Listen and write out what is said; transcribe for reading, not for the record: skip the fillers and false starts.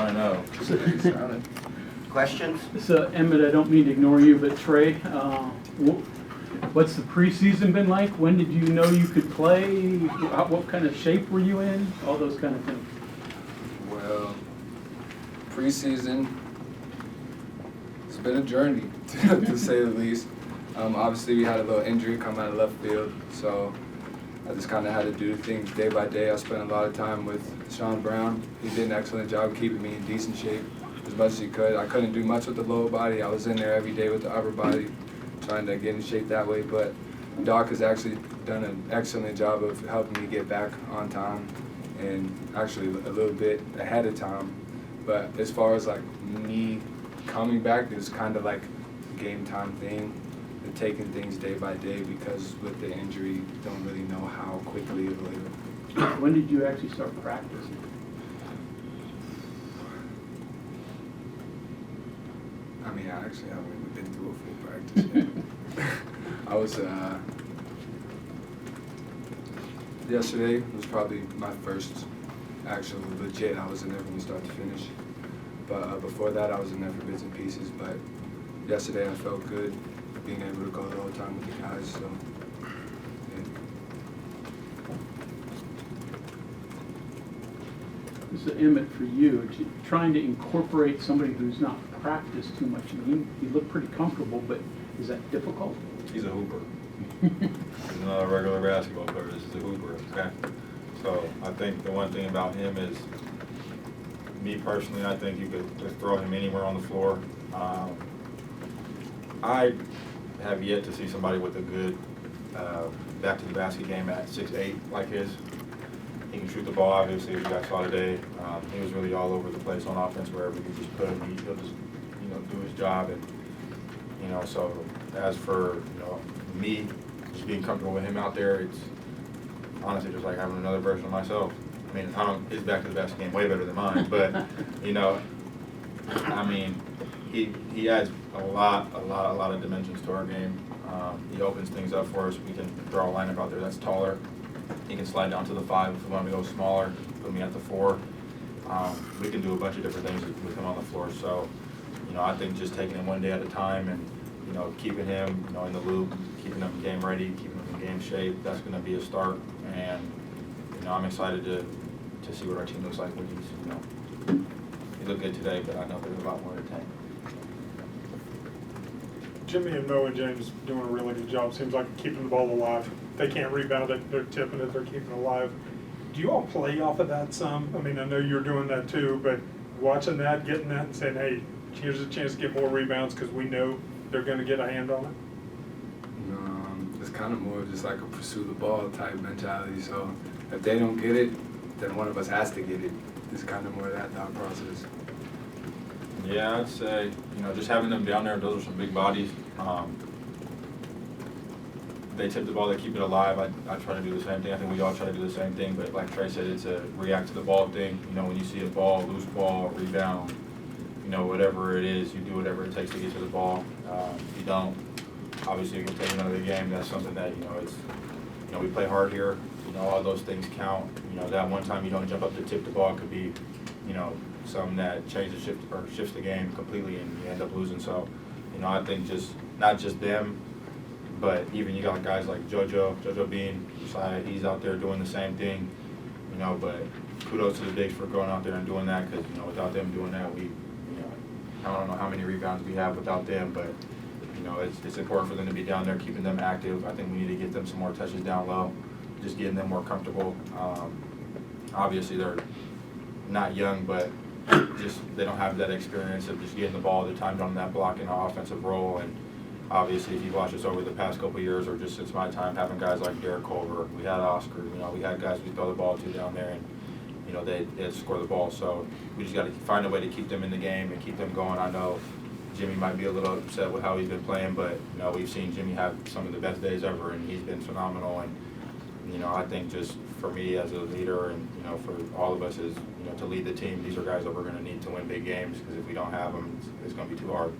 I know. Questions? So, Emmitt, I don't mean to ignore you, but Trey, what's the preseason been like? When did you know you could play? What kind of shape were you in? All those kind of things. Well, preseason, it's been a journey, to say the least. Obviously, we had a little injury come out of left field, so I just kind of had to do things day by day. I spent a lot of time with Sean Brown. He did an excellent job keeping me in decent shape as much as he could. I couldn't do much with the lower body. I was in there every day with the upper body, trying to get in shape that way. But Doc has actually done an excellent job of helping me get back on time and actually a little bit ahead of time. But as far as like me coming back, it's kind of like a game time thing. And taking things day by day because with the injury, you don't really know how quickly it'll heal. When did you actually start practicing? I mean, I actually haven't even been through a full practice yet. I was, yesterday was probably my first actual legit. I was in there from start to finish. But before that, I was in there for bits and pieces. But yesterday, I felt good being able to go the whole time with the guys. So, yeah. So, Emmitt, for you, trying to incorporate somebody who's not practiced too much, I mean, you look pretty comfortable, but is that difficult? He's a hooper. He's not a regular basketball player. This is a hooper. Okay. So I think the one thing about him is, me personally, I think you could just throw him anywhere on the floor. I have yet to see somebody with a good back to the basket game at 6'8" like his. He can shoot the ball, obviously, as you guys saw today. He was really all over the place on offense, wherever you just put him, he'll just, do his job. And, so as for, me, just being comfortable with him out there, it's honestly just like having another version of myself. I mean, his back to the basket game way better than mine, but, I mean, he adds a lot of dimensions to our game. He opens things up for us. We can draw a lineup out there that's taller. He can slide down to the 5 if we want to go smaller, put me at the 4. We can do a bunch of different things with him on the floor. So, I think just taking him one day at a time and, keeping him, in the loop, keeping him game ready, keeping him in game shape, that's going to be a start. And, I'm excited to see what our team looks like when he's, he looked good today, but I know there's a lot more to take. Jimmy and Mo and James doing a really good job. Seems like keeping the ball alive. If they can't rebound it, they're tipping it, they're keeping it alive. Do you all play off of that some? I mean, I know you're doing that too, but watching that, getting that, and saying, hey, here's a chance to get more rebounds because we know they're going to get a hand on it? It's kind of more of just like a pursue the ball type mentality. So if they don't get it, then one of us has to get it. It's kind of more of that thought process. Yeah, I'd say, just having them down there, those are some big bodies. They tip the ball, they keep it alive. I try to do the same thing. I think we all try to do the same thing, but like Trey said, it's a react to the ball thing. When you see a ball, loose ball, rebound, whatever it is, you do whatever it takes to get to the ball. If you don't, obviously you can take another game. That's something that, it's, we play hard here. All those things count. That one time you don't jump up to tip the ball could be, something that changes shifts the game completely and you end up losing. So, I think just not just them, but even you got guys like JoJo Bean, he's out there doing the same thing. But kudos to the bigs for going out there and doing that because without them doing that, we, I don't know how many rebounds we have without them, but it's important for them to be down there, keeping them active. I think we need to get them some more touches down low, just getting them more comfortable. Obviously, they're not young, but just they don't have that experience of just getting the ball at the time on that block in an offensive role. And obviously, if you watch us over the past couple of years, or just since my time, having guys like Derek Culver, we had Oscar, we had guys we throw the ball to down there, and they'd score the ball. So we just got to find a way to keep them in the game and keep them going. I know Jimmy might be a little upset with how he's been playing, but we've seen Jimmy have some of the best days ever, and he's been phenomenal. And I think just for me as a leader, and for all of us is to lead the team. These are guys that we're going to need to win big games because if we don't have them, it's going to be too hard.